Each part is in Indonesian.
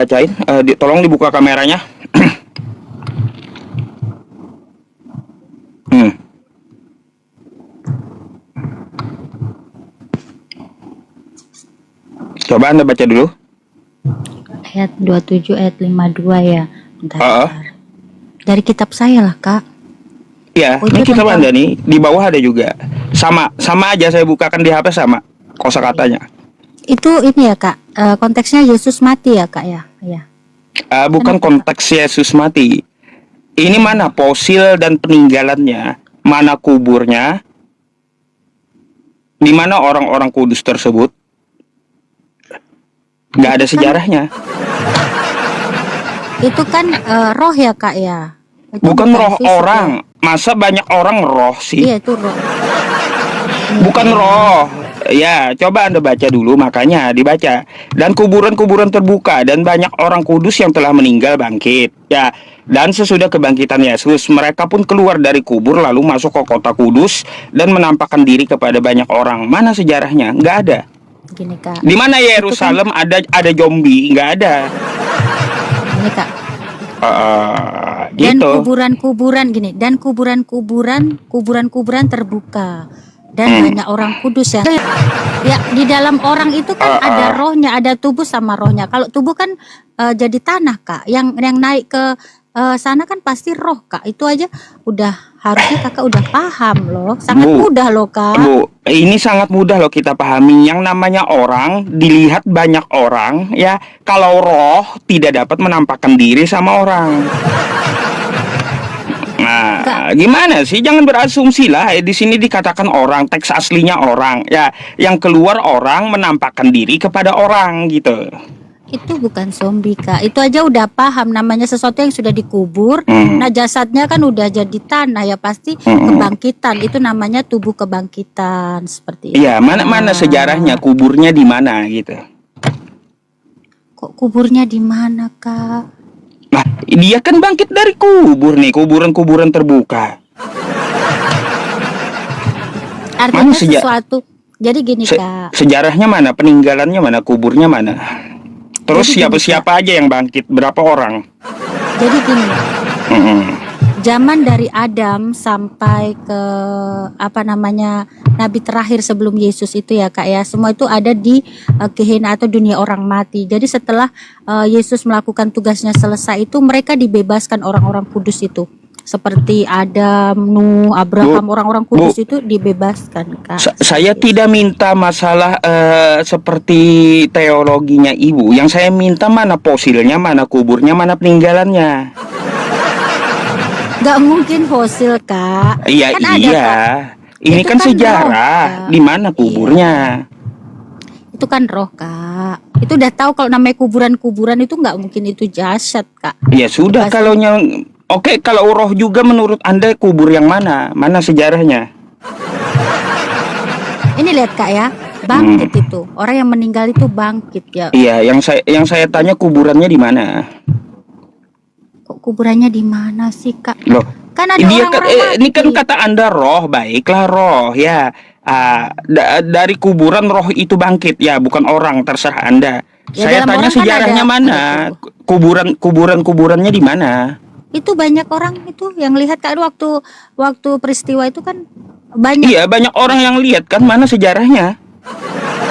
bacain, tolong dibuka kameranya. Hmm. Coba Anda baca dulu. Ayat 27 ayat 52 ya. Bentar, Uh-uh. bentar. Dari kitab saya lah, Kak. Ya, Oh, ini itu kitab tentang- Anda nih, di bawah ada juga. Sama aja saya bukakan di HP sama kosakatanya. Itu ini ya, Kak. Konteksnya Yesus mati ya, Kak ya. Ya. Bukan Kenapa, konteks Yesus mati. Ini mana fosil dan peninggalannya, mana kuburnya, di mana orang-orang kudus tersebut. Nggak ada sejarahnya. Itu kan roh ya, Kak ya. Itu Bukan roh fisik, orang. Masa banyak orang roh Ya. sih? Iya, itu roh. Bukan roh. Ya, coba Anda baca dulu, makanya dibaca. Dan kuburan-kuburan terbuka dan banyak orang kudus yang telah meninggal bangkit. Ya, dan sesudah kebangkitan Yesus, mereka pun keluar dari kubur lalu masuk ke kota kudus dan menampakkan diri kepada banyak orang. Mana sejarahnya? Nggak ada. Gini, Kak. Di mana Yerusalem ada zombie? Nggak ada. Ini, Kak. Gitu. Dan kuburan-kuburan gini, dan kuburan-kuburan terbuka dan banyak orang kudus ya. Ya, di dalam orang itu kan ada rohnya, ada tubuh sama rohnya. Kalau tubuh kan jadi tanah, Kak. Yang naik ke sana kan pasti roh, Kak. Itu aja udah harusnya Kakak udah paham loh. Sangat mudah loh, Kak. Bu, ini sangat mudah loh kita pahami. Yang namanya orang dilihat banyak orang, ya. Kalau roh tidak dapat menampakkan diri sama orang. Nah, gimana sih? Jangan berasumsi lah. Di sini dikatakan orang, teks aslinya orang. Ya, yang keluar orang menampakkan diri kepada orang gitu. Itu bukan zombie, Kak. Itu aja udah paham, namanya sesuatu yang sudah dikubur. Nah, jasadnya kan udah jadi tanah ya, pasti kebangkitan. Itu namanya tubuh kebangkitan seperti itu. Iya, mana sejarahnya, kuburnya di mana gitu. Kok kuburnya di mana, Kak? Nah, dia kan bangkit dari kubur nih, kuburan-kuburan terbuka. Artinya Mana sesuatu. Jadi gini, Kak. Sejarahnya mana, peninggalannya mana, kuburnya mana. Terus Jadi gini, siapa aja yang bangkit, berapa orang? Jadi gini. Zaman dari Adam sampai ke nabi terakhir sebelum Yesus itu ya, Kak ya, semua itu ada di Gehenna atau dunia orang mati. Jadi setelah Yesus melakukan tugasnya selesai itu, mereka dibebaskan, orang-orang kudus itu seperti Adam, Nuh, Abraham, orang-orang kudus itu dibebaskan, Kak. Saya tidak minta masalah seperti teologinya Ibu. Yang saya minta mana fosilnya, mana kuburnya, mana peninggalannya. Gak mungkin fosil, Kak. Iya, kan ada, iya. Kak. Ini Itu kan kan sejarah. roh, Kak. Di mana kuburnya? Itu kan roh, Kak. Itu udah tahu kalau namanya kuburan-kuburan itu nggak mungkin itu jasad, Kak. Ya sudah, Pasti. kalau oke, kalau roh juga menurut Anda kubur yang mana? Mana sejarahnya? Ini lihat, Kak ya, bangkit itu. Orang yang meninggal itu bangkit ya. Iya, yang saya tanya kuburannya di mana? Kok kuburannya di mana sih, Kak? Loh, Kan ada dia orang-orang ini kan mati. kata Anda roh, baiklah roh ya. Dari kuburan roh itu bangkit ya, bukan orang, terserah Anda. Ya, Saya dalam tanya orang kan sejarahnya ada mana? Kuburannya di mana? Itu banyak orang itu yang lihat, Kak, waktu peristiwa itu kan banyak. Iya, banyak orang yang lihat kan, mana sejarahnya?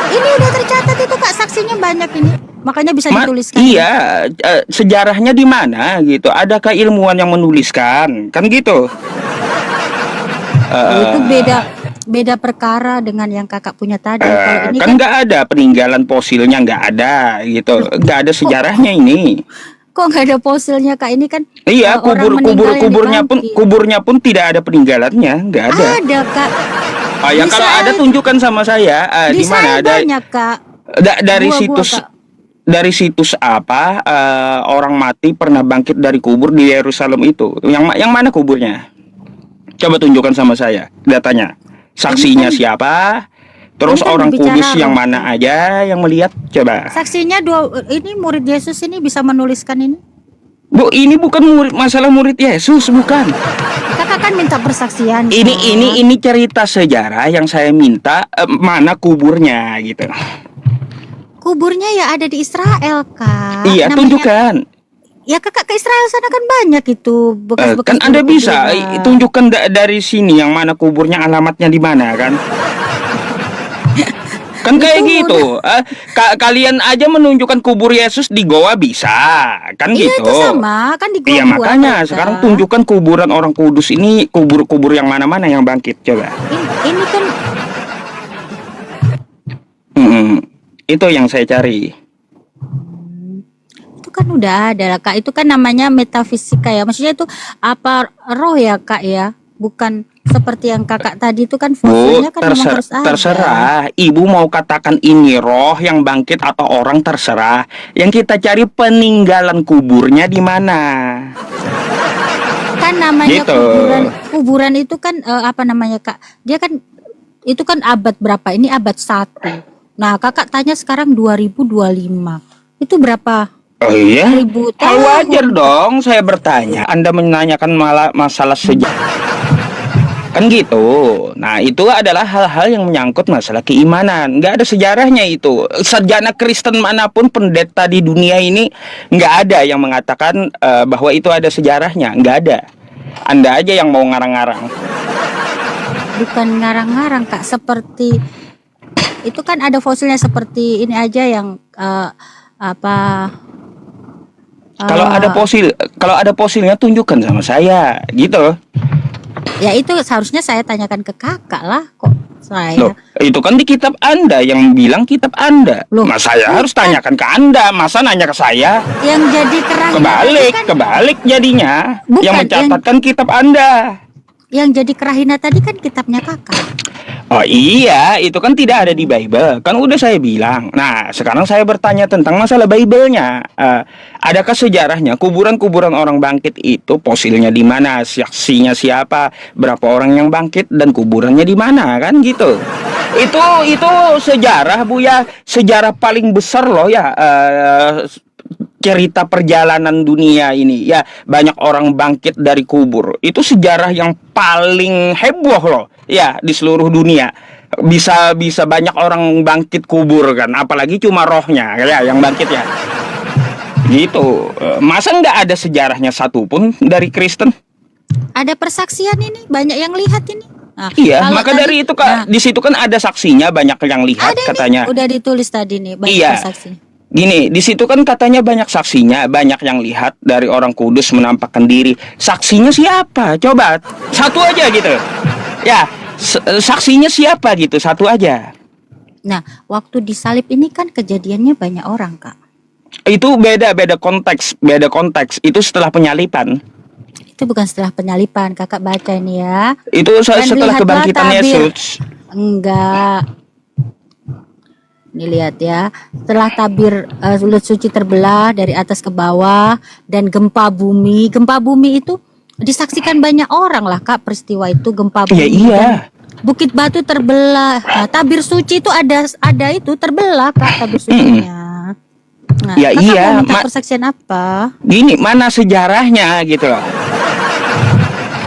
Ini udah tercatat itu, Kak, saksinya banyak ini. Makanya bisa dituliskan. Iya, sejarahnya di mana gitu? Adakah ilmuwan yang menuliskan? Kan gitu. Itu beda perkara dengan yang Kakak punya tadi. Kalau ini Kan nggak ada peninggalan fosilnya, nggak ada gitu, nggak ada sejarahnya ini. kok nggak ada fosilnya, Kak? Ini kan Iya, orang meninggal yang dibangkit. kuburnya pun tidak ada peninggalannya, nggak ada. Ada, Kak. Ya Bisa kalau ada aja. tunjukkan sama saya. Di Di mana saya ada? banyak, Kak. Dari Gua, situs Kak. dari situs apa orang mati pernah bangkit dari kubur di Yerusalem itu? Yang mana kuburnya? Coba tunjukkan sama saya datanya. Saksinya Ini kan- siapa? Terus ini kan orang berbicara kudus yang roh. mana aja yang melihat? Coba. Saksinya ini murid Yesus ini bisa menuliskan ini. Bu, ini bukan masalah murid Yesus, bukan. Kakak kan minta persaksian. Ini cerita sejarah yang saya minta mana kuburnya gitu. kuburnya ya ada di Israel, Kak. Iya, Namanya tunjukkan. ya Kakak ke Israel sana kan banyak itu bekas-bekas Kan Anda bisa kuburan. tunjukkan dari sini yang mana kuburnya, alamatnya di mana kan? Kan kayak Itu gitu. Kalian aja menunjukkan kubur Yesus di goa bisa, kan Iya gitu. itu sama kan di Iya, gua-gua makanya mereka. sekarang tunjukkan kuburan orang kudus ini, kubur-kubur yang mana-mana yang bangkit coba. Ini kan Mm-mm. Itu yang saya cari. itu kan udah ada lah, Kak. Itu kan namanya metafisika ya. Maksudnya itu apa roh ya, Kak ya? Bukan seperti yang Kakak tadi itu kan Bu, fosilnya kan memang harus ada. terserah. Ibu mau katakan ini roh yang bangkit atau orang, terserah. Yang kita cari peninggalan kuburnya di mana. Kan namanya Gitu. kuburan itu kan apa namanya, Kak? Dia kan itu kan abad berapa? Ini abad 1. Nah, Kakak tanya sekarang 2025. Itu berapa Oh iya? ribu Hal tahun? wajar dong saya bertanya. Anda menanyakan malah masalah sejarah. Kan gitu. Nah, itu adalah hal-hal yang menyangkut masalah keimanan. Nggak ada sejarahnya itu. Sarjana Kristen manapun, pendeta di dunia ini, nggak ada yang mengatakan bahwa itu ada sejarahnya. Nggak ada. Anda aja yang mau ngarang-ngarang. Bukan ngarang-ngarang, Kak. Seperti itu kan ada fosilnya seperti ini aja yang apa Kalau ada fosilnya tunjukkan sama saya, gitu. ya itu seharusnya saya tanyakan ke Kakak lah, kok saya. Loh, itu kan di kitab Anda yang bilang kitab Anda. Loh, Mas saya harus tanyakan ke Anda, masa nanya ke saya? Yang jadi kerahnya Kebalik, tadi kan, kebalik jadinya. Bukan, Yang mencatatkan kitab Anda. yang jadi kerahina tadi kan kitabnya Kakak. Oh iya, itu kan tidak ada di Bible. Kan udah saya bilang. Nah, sekarang saya bertanya tentang masalah Bible-nya. Adakah sejarahnya kuburan-kuburan orang bangkit itu fosilnya di mana? Saksinya siapa? Berapa orang yang bangkit dan kuburannya di mana? Kan gitu. Itu sejarah, Bu ya. Sejarah paling besar loh ya. Cerita perjalanan dunia ini ya, banyak orang bangkit dari kubur. Itu sejarah yang paling heboh loh ya di seluruh dunia. Bisa banyak orang bangkit kubur kan, apalagi cuma rohnya ya yang bangkit ya. Gitu. Masa nggak ada sejarahnya satupun dari Kristen? Ada persaksian ini, banyak yang lihat ini. Nah, Iya, kalau maka tadi- dari itu Kak, di situ kan ada saksinya, banyak yang lihat ada katanya. nih, udah ditulis tadi nih, banyak Iya. persaksi. Gini, di situ kan katanya banyak saksinya, banyak yang lihat dari orang kudus menampakkan diri. Saksinya siapa? Coba satu aja gitu. Ya, saksinya siapa gitu, satu aja. Nah, waktu disalib ini kan kejadiannya banyak orang, Kak. Itu beda konteks. Itu setelah penyalipan. Itu bukan setelah penyalipan, Kakak baca ini ya. Itu Dan setelah lihatlah kebangkitan tabir. Yesus. Enggak. Ini lihat ya, setelah tabir sulut suci terbelah dari atas ke bawah dan gempa bumi. Gempa bumi itu disaksikan banyak orang lah, Kak, peristiwa itu gempa bumi. Ya iya. Dan bukit batu terbelah. Nah, tabir suci itu ada itu terbelah, Kak, tabir sucinya. Nah, Ya Kakak iya, mau minta persaksian apa? Gini, mana sejarahnya gitu loh.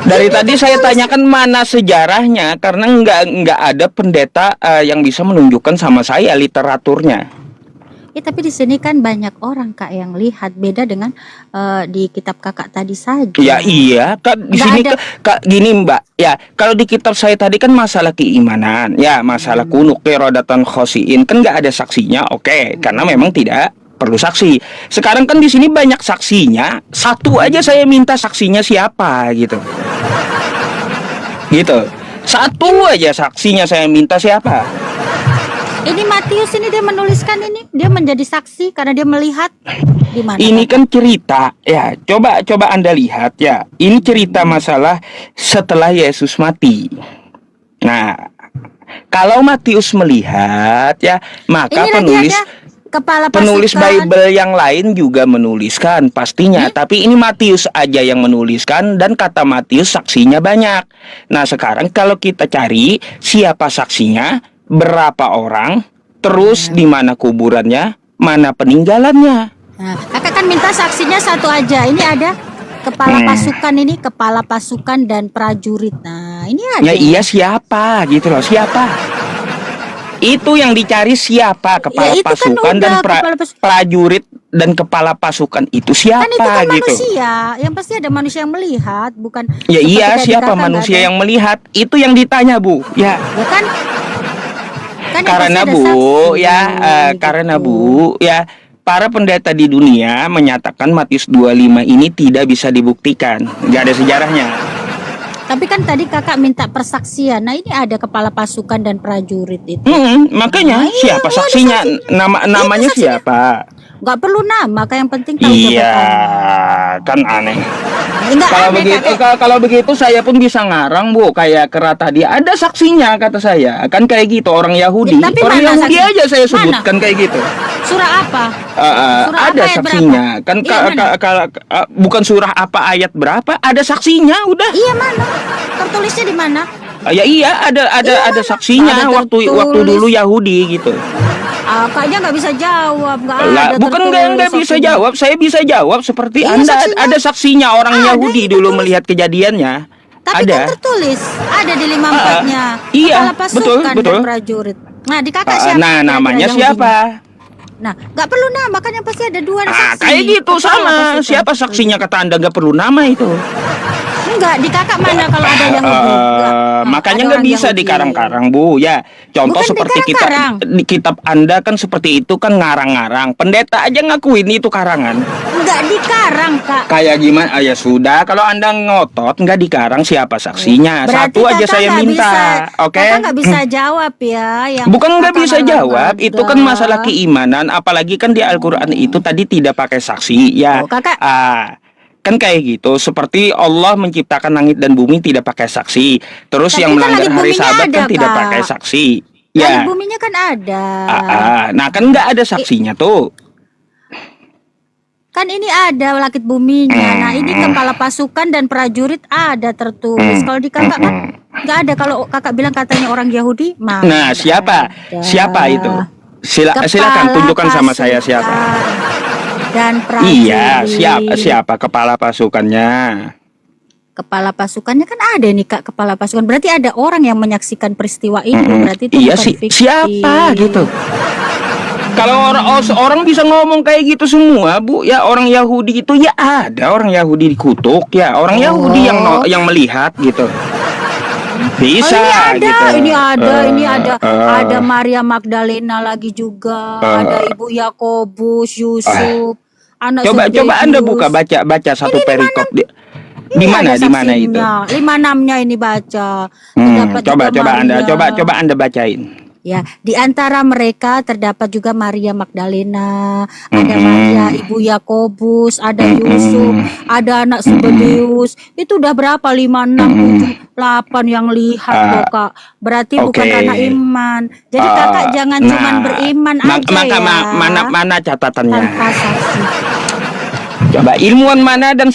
Dari tadi saya tanyakan mana sejarahnya, karena nggak ada pendeta yang bisa menunjukkan sama saya literaturnya. Ya, tapi di sini kan banyak orang, Kak, yang lihat, beda dengan di kitab Kakak tadi saja. Ya iya, Kak, di Nggak sini ada. Kak, gini Mbak. Ya, kalau di kitab saya tadi kan masalah keimanan, ya masalah kunuk kerodatan khosiin kan nggak ada saksinya, oke, karena memang tidak perlu saksi. Sekarang kan di sini banyak saksinya, satu aja saya minta saksinya siapa gitu. Gitu. Satu aja saksinya saya minta siapa. Ini Matius ini dia menuliskan ini, dia menjadi saksi karena dia melihat di mana. Ini Kak? kan cerita ya, coba Anda lihat ya. Ini cerita masalah setelah Yesus mati. Nah, kalau Matius melihat ya, maka Ini penulis lagi ada kepala penulis pasukan. Bible yang lain juga menuliskan pastinya. Tapi ini Matius aja yang menuliskan dan kata Matius saksinya banyak. Nah, sekarang kalau kita cari siapa saksinya, berapa orang, terus di mana kuburannya, mana peninggalannya. Nah, Kakak kan minta saksinya satu aja. Ini ada kepala pasukan ini, kepala pasukan dan prajurit. Nah, ini ada. Ya iya siapa gitu loh, siapa? Itu yang dicari siapa? Kepala Ya, itu kan pasukan dan udah kepala prajurit dan kepala pasukan itu siapa Kan itu kan gitu? manusia, yang pasti ada manusia yang melihat, bukan Ya seperti iya, kayak di siapa kakak nggak manusia ada. yang melihat? Itu yang ditanya, Bu. Ya, Ya kan, kan yang pasti karena ada Bu, saksi ya, karena gitu. Bu, ya, para pendeta di dunia menyatakan Matius 25 ini tidak bisa dibuktikan, nggak ada sejarahnya. Tapi kan tadi kakak minta persaksian. Nah ini ada kepala pasukan dan prajurit itu. Makanya Nah, iya, siapa ada saksinya? saksinya. Namanya Itu saksinya. siapa? Nggak perlu nama, kayak yang penting tahu Iya, jabatannya. kan aneh. Nggak Kalau aneh begitu, kakek. kalau begitu saya pun bisa ngarang, Bu, kayak kera tadi ada saksinya kata saya. Kan kayak gitu orang Yahudi. Tapi Orang mana Yahudi saksi? aja saya Mana? sebutkan kayak gitu. Surah apa? Surah Ada apa ayat saksinya. berapa? Kan Iya mana? bukan surah apa ayat berapa, ada saksinya udah. Iya mana? Tertulisnya di mana? Ya iya, ada Iya, ada mana? saksinya Ada waktu tertulis. dulu Yahudi gitu. Kayaknya nggak bisa jawab, nggak Lah, ada bukan nggak tertulis bisa saksinya. jawab, saya bisa jawab seperti Iya, Anda. saksinya. Ada saksinya orang Ada, Yahudi ini dulu tertulis. melihat kejadiannya. Tapi Ada. kan tertulis, ada di 54-nya. Iya, Kepala pasukan betul, betul. dan prajurit. Nah, di kakak siapa? Nah, kira-kira namanya Yahudinya? siapa? Nah, nggak perlu nama, kan yang pasti ada dua saksi. Kayak gitu Kepala sama. pasukan. Siapa saksinya kata Anda nggak perlu nama itu. Enggak, di kakak mana kalau ada Yahudi? Enggak. Nah, Makanya ada nggak orang bisa Yahudi. dikarang-karang, Bu. Ya, contoh Bukan seperti dikarang-karang. di kitab Anda kan seperti itu kan ngarang-ngarang. Pendeta aja ngakuin itu karangan. Enggak dikarang, Kak. Kayak gimana? Ya sudah, kalau Anda ngotot nggak dikarang siapa saksinya? Berarti Satu aja kakak saya nggak minta, bisa, oke? Kakak nggak bisa jawab ya. Yang Bukan nggak kakak bisa ngalang jawab, ada. itu kan masalah keimanan. Apalagi kan di Al-Quran itu tadi tidak pakai saksi, ya. Oh, kakak. Kan kayak gitu. Seperti Allah menciptakan langit dan bumi tidak pakai saksi. Terus Tapi yang kan melanggar langit hari buminya Sabat ada, kan tidak Kak. pakai saksi. Langit Ya. buminya kan ada. Nah kan nggak ada saksinya tuh. Kan ini ada langit buminya. Nah, ini kepala pasukan dan prajurit ada tertulis. Kalau di kakak kan nggak ada. Kalau kakak bilang katanya orang Yahudi, mana? Nah, siapa? ada. Siapa itu? Silakan Kepala tunjukkan sama saya siapa. pasukan Dan prajurit. Iya, siapa kepala pasukannya? Kepala pasukannya kan ada nih Kak, kepala pasukan. Berarti ada orang yang menyaksikan peristiwa itu. Berarti itu Iya bukan sih, fiktif. siapa gitu? Kalau orang bisa ngomong kayak gitu semua, Bu, ya orang Yahudi itu ya ada orang Yahudi dikutuk, ya orang Yahudi yang melihat gitu. Bisa ini ada, gitu. ini ada Maria Magdalena lagi juga, ada Ibu Yakobus, Yusuf, anak Coba Zebedeus. Anda baca satu Ini perikop di Ada mana itu? saksinya. 56-nya ini baca. Terdapat Coba juga Anda Maria. Anda bacain. Ya, di antara mereka terdapat juga Maria Magdalena, ada Maria Ibu Yakobus, ada Yusuf, ada anak Zebedeus. Itu udah berapa? 5, 6, 7, 8 yang lihat loh, Kak. Berarti bukan Oke. karena iman. Jadi kakak jangan cuman beriman aja ya. Mana catatannya? Tanpa saksi. Coba ilmuwan mana dan